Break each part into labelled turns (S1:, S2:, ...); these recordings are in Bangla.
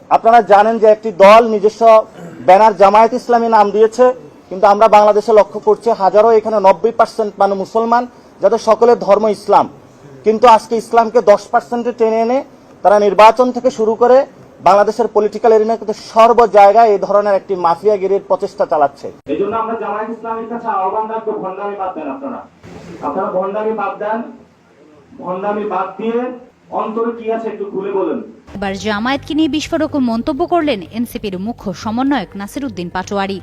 S1: আপনারা জানেন যে একটি দল নিজস্ব ব্যানার জামায়াত ইসলামী নাম দিয়েছে, কিন্তু আমরা বাংলাদেশে লক্ষ্য করছি হাজারো এখানে 90% মানে মুসলমান, যাদের সকলের ধর্ম ইসলাম, কিন্তু আজকে ইসলামকে 10%-এ টেনে এনে তারা নির্বাচন থেকে শুরু করে বাংলাদেশের পলিটিক্যাল এরিনা কিন্তু সর্ব জায়গায় এই ধরনের একটি মাফিয়াগিরির প্রচেষ্টা চালাচ্ছে।
S2: এই জন্য আমরা জামায়াত ইসলামীর কাছে আহ্বান রাখবো, ভণ্ডামি বাদ দেন। আপনারা ভণ্ডামি বাদ দেন, ভণ্ডামি বাদ দিয়ে অন্তরে কি আছে একটু খুলে বলেন।
S3: এবার জামায়াতকে নিয়ে বিস্ফোরক মন্তব্য করলেন এনসিপির মুখ্য সমন্বয়ক নাসিরউদ্দিন পাটোয়ারি।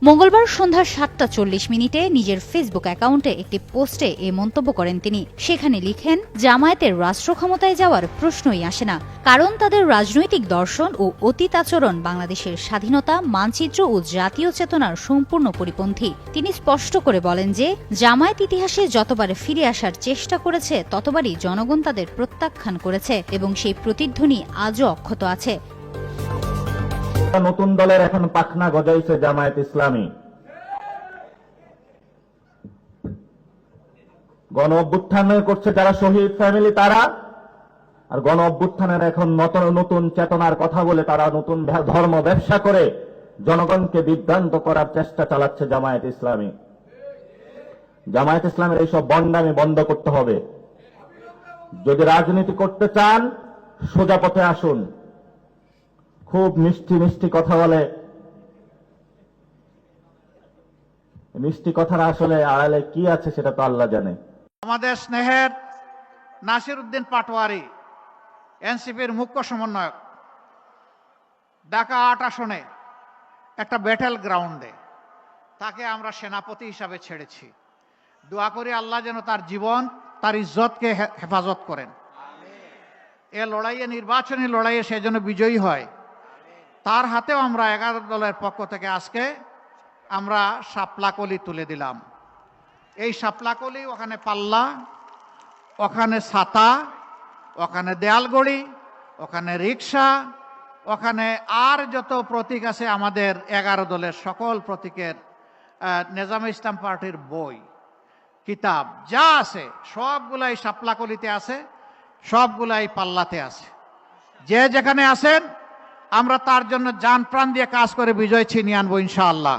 S3: মঙ্গলবার সন্ধ্যা 7:40 নিজের ফেসবুক অ্যাকাউন্টে একটি পোস্টে এ মন্তব্য করেন তিনি। সেখানে লিখেন, জামায়াতের রাষ্ট্র ক্ষমতায় যাওয়ার প্রশ্নই আসে না, কারণ তাদের রাজনৈতিক দর্শন ও অতীত আচরণ বাংলাদেশের স্বাধীনতা, মানচিত্র ও জাতীয় চেতনার সম্পূর্ণ পরিপন্থী। তিনি স্পষ্ট করে বলেন যে জামায়াত ইতিহাসে যতবার ফিরে আসার চেষ্টা করেছে ততবারই জনগণ তাদের প্রত্যাখ্যান করেছে এবং সেই প্রতিধ্বনি আজও অক্ষত আছে।
S4: নতুন দলের এখন পাখনা গজাইছে জামায়াত ইসলামী। গণ অভ্যুত্থান করছে যারা শহীদ ফ্যামিলি তারা, আর গণ অভ্যুত্থানের এখন নতুন চেতনার কথা বলে তারা নতুন ধর্ম ব্যবসা করে জনগণকে বিভ্রান্ত করার চেষ্টা চালাচ্ছে জামায়াত ইসলামী। জামায়াত ইসলামের এইসব বন্ডামি বন্ধ করতে হবে। যদি রাজনীতি করতে চান সোজা পথে আসুন। খুব মিষ্টি মিষ্টি কথা বলে, মিষ্টি কথার আসলে আড়ালে কি আছে সেটা তো আল্লাহ জানে।
S5: আমাদের স্নেহের নাসিরউদ্দিন পাটোয়ারি, এনসিপির মুখ্য সমন্বয়ক, ঢাকা 8 আসনে একটা ব্যাটেল গ্রাউন্ডে তাকে আমরা সেনাপতি হিসাবে ছেড়েছি। দোয়া করি আল্লাহ যেন তার জীবন, তার ইজ্জতকে হেফাজত করেন। এ লড়াইয়ে, নির্বাচনী লড়াইয়ে সে যেন বিজয়ী হয়। তার হাতেও আমরা 11 দলের পক্ষ থেকে আজকে আমরা শাপলাকলি তুলে দিলাম। এই শাপলাকলি, ওখানে পাল্লা, ওখানে ছাতা, ওখানে দেয়ালগড়ি, ওখানে রিক্সা, ওখানে আর যত প্রতীক আছে আমাদের 11 দলের সকল প্রতীকের, নেজামে ইসলাম পার্টির বই, কিতাব যা আছে সবগুলাই শাপলাকলিতে আছে, সবগুলাই পাল্লাতে আছে। যে যেখানে আছেন আমরা তার জন্য জান প্রাণ দিয়ে কাজ করে বিজয় ছিনিয়ে আনবো ইনশাআল্লাহ।